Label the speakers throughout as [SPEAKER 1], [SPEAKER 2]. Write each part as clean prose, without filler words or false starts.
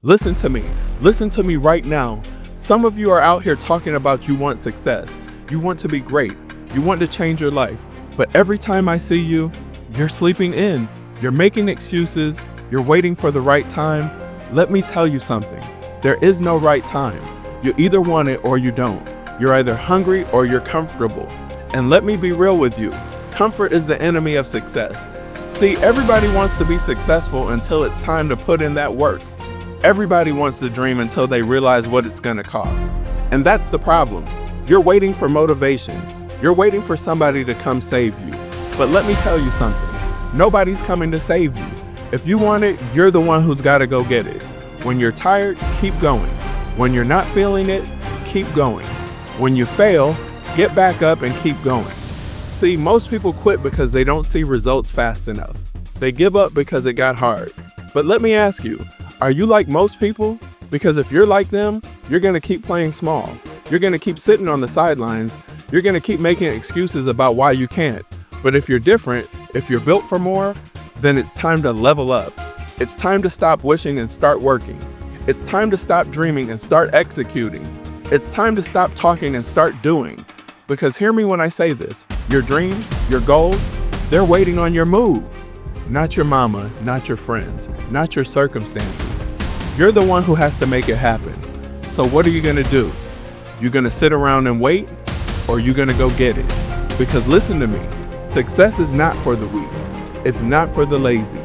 [SPEAKER 1] Listen to me. Listen to me right now. Some of you are out here talking about you want success. You want to be great. You want to change your life. But every time I see you, you're sleeping in. You're making excuses. You're waiting for the right time. Let me tell you something. There is no right time. You either want it or you don't. You're either hungry or you're comfortable. And let me be real with you. Comfort is the enemy of success. See, everybody wants to be successful until it's time to put in that work. Everybody wants to dream until they realize what it's gonna cost. And that's the problem. You're waiting for motivation. You're waiting for somebody to come save you. But let me tell you something. Nobody's coming to save you. If you want it, you're the one who's gotta go get it. When you're tired, keep going. When you're not feeling it, keep going. When you fail, get back up and keep going. See, most people quit because they don't see results fast enough. They give up because it got hard. But let me ask you, are you like most people? Because if you're like them, you're gonna keep playing small. You're gonna keep sitting on the sidelines. You're gonna keep making excuses about why you can't. But if you're different, if you're built for more, then it's time to level up. It's time to stop wishing and start working. It's time to stop dreaming and start executing. It's time to stop talking and start doing. Because hear me when I say this, your dreams, your goals, they're waiting on your move. Not your mama, not your friends, not your circumstances. You're the one who has to make it happen. So what are you gonna do? You gonna sit around and wait, or you gonna go get it? Because listen to me, success is not for the weak. It's not for the lazy.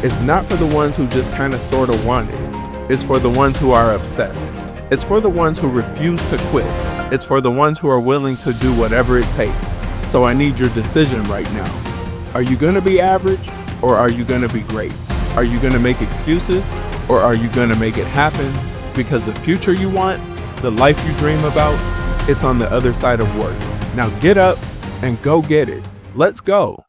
[SPEAKER 1] It's not for the ones who just kinda sorta want it. It's for the ones who are obsessed. It's for the ones who refuse to quit. It's for the ones who are willing to do whatever it takes. So I need your decision right now. Are you gonna be average, or are you gonna be great? Are you gonna make excuses, or are you gonna make it happen? Because the future you want, the life you dream about, it's on the other side of work. Now get up and go get it. Let's go.